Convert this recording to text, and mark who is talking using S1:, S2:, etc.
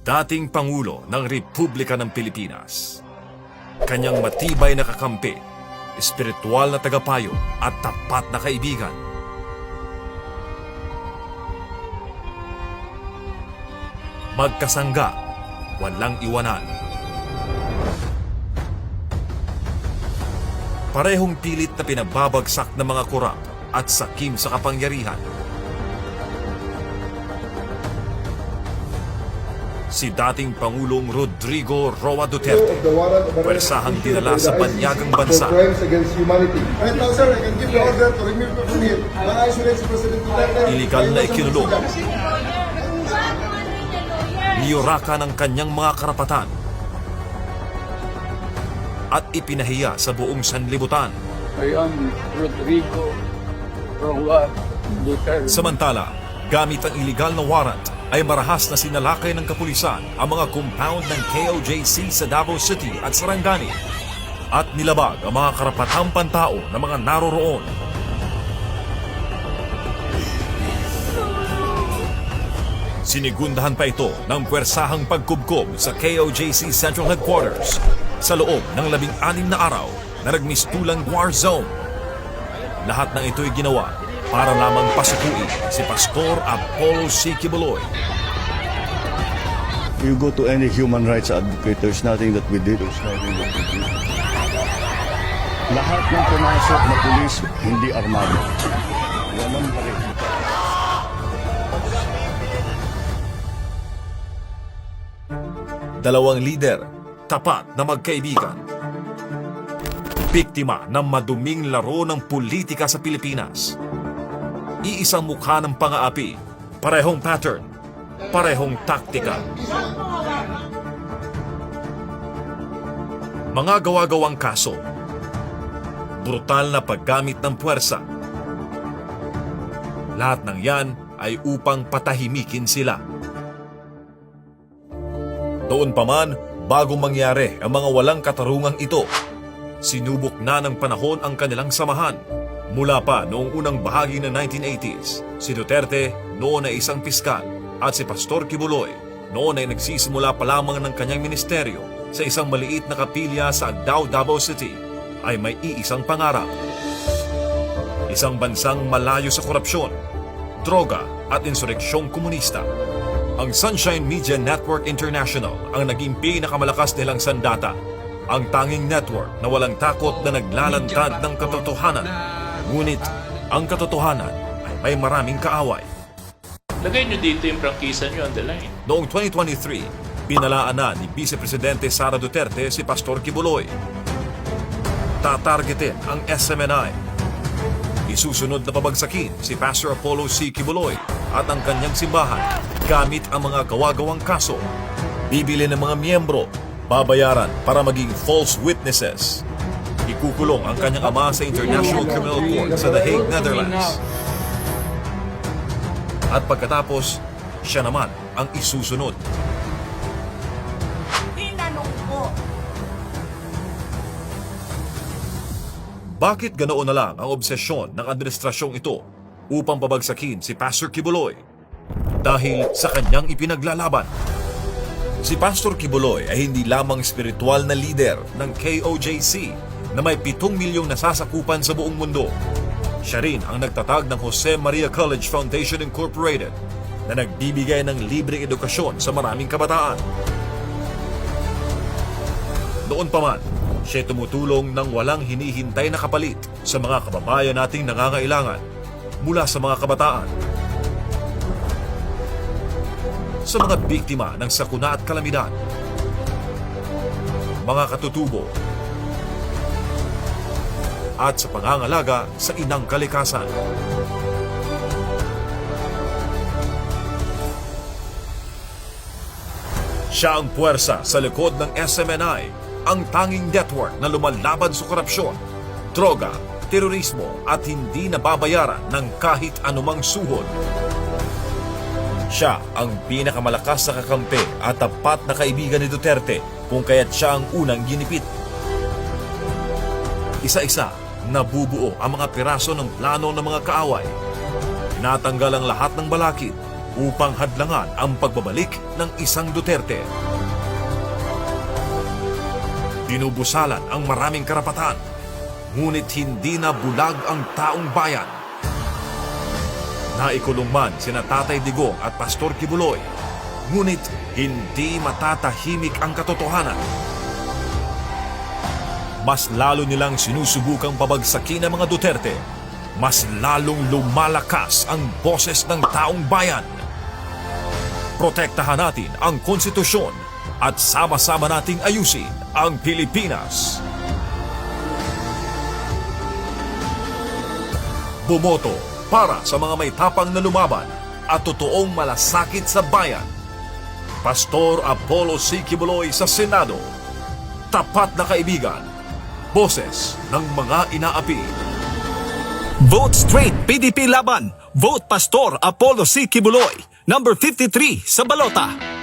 S1: dating Pangulo ng Republika ng Pilipinas. Kanyang matibay na kakampi, espiritual na tagapayo at tapat na kaibigan. Magkasangga, walang iwanan. Parehong pilit na pinababagsak ng mga kurap at sakim sa kapangyarihan. Si dating Pangulong Rodrigo Roa Duterte, pwersahang dinala sa banyagang bansa. Iligal na ikinulong. Niyuraka ng kanyang mga karapatan at ipinahiya sa buong sanlibutan.
S2: I am Rodrigo Roa Duterte.
S1: Samantala, gamit ang iligal na warrant, ay marahas na sinalakay ng kapulisan ang mga compound ng KOJC sa Davao City at Sarangani at nilabag ang mga karapatang pantao ng mga naroroon. Sinigundahan pa ito ng puwersahang pagkubkob sa KOJC Central Headquarters sa loob ng 16 na araw na nagmistulang war zone. Lahat ng ito'y ginawa para lamang pasukuin si Pastor Apollo C. Quiboloy.
S3: You go to any human rights advocate, there's nothing that we did. Lahat ng pumasok na pulis, hindi armado. Walang baril.
S1: Dalawang lider, tapat na magkaibigan. Biktima ng maduming laro ng politika sa Pilipinas. Iisang mukha ng pang-aapi, parehong pattern, parehong taktika. Mga gawa-gawang kaso, brutal na paggamit ng puwersa. Lahat ng yan ay upang patahimikin sila. Doon pa man, bago mangyari ang mga walang katarungang ito, sinubok na ng panahon ang kanilang samahan. Mula pa noong unang bahagi ng 1980s, si Duterte noon ay isang piskal at si Pastor Quiboloy noon ay nagsisimula pa lamang ng kanyang ministeryo sa isang maliit na kapilya sa Agdao, Davao City ay may iisang pangarap. Isang bansang malayo sa korupsyon, droga at insureksyong komunista. Ang Sunshine Media Network International ang naging pinakamalakas nilang sandata. Ang tanging network na walang takot na naglalantad ng katotohanan. Ngunit, ang katotohanan ay may maraming kaaway.
S4: Lagay nyo dito yung prangkisa nyo on the line.
S1: Noong 2023, pinalaan na ni Vice Presidente Sara Duterte si Pastor Quiboloy. Tatargetin ang SMNI. Isusunod na pabagsakin si Pastor Apollo C. Quiboloy at ang kanyang simbahan gamit ang mga gawa-gawang kaso. Bibili ng mga miyembro, babayaran para maging false witnesses. Ikukulong ang kanyang ama sa International Criminal Court sa The Hague, Netherlands. At pagkatapos, siya naman ang isusunod.
S5: Tinanong ko.
S1: Bakit ganoon na lang ang obsesyon ng administrasyong ito upang pabagsakin si Pastor Quiboloy? Dahil sa kanyang ipinaglalaban. Si Pastor Quiboloy ay hindi lamang spiritual na leader ng KOJC na may 7 milyong nasasakupan sa buong mundo. Siya rin ang nagtatag ng Jose Maria College Foundation Incorporated na nagbibigay ng libreng edukasyon sa maraming kabataan. Noon pa man, siya tumutulong ng walang hinihintay na kapalit sa mga kababayan nating nangangailangan mula sa mga kabataan, sa mga biktima ng sakuna at kalamidad, mga katutubo, at sa pangangalaga sa inang kalikasan. Siya ang puwersa sa likod ng SMNI, ang tanging network na lumalaban sa korupsyon, droga, terorismo at hindi nababayaran ng kahit anumang suhod. Siya ang pinakamalakas na kakampi at tapat na kaibigan ni Duterte kung kaya't siya ang unang ginipit. Isa-isa, nabubuo ang mga piraso ng plano ng mga kaaway. Tinatanggal ang lahat ng balakid, upang hadlangan ang pagbabalik ng isang Duterte. Dinubusalan ang maraming karapatan, ngunit hindi na bulag ang taong bayan. Naikulong man sina Tatay Digong at Pastor Kibuloy, ngunit hindi matatahimik ang katotohanan. Mas lalo nilang sinusubukang pabagsakin ang mga Duterte, mas lalong lumalakas ang boses ng taong bayan. Protektahan natin ang konstitusyon at sama-sama nating ayusin ang Pilipinas. Bumoto para sa mga may tapang na lumaban at totoong malasakit sa bayan. Pastor Apollo C. Kibuloy sa Senado. Tapat na kaibigan. Boses ng mga inaapi.
S5: Vote straight PDP laban. Vote Pastor Apollo C. Kibuloy, number 53 sa balota.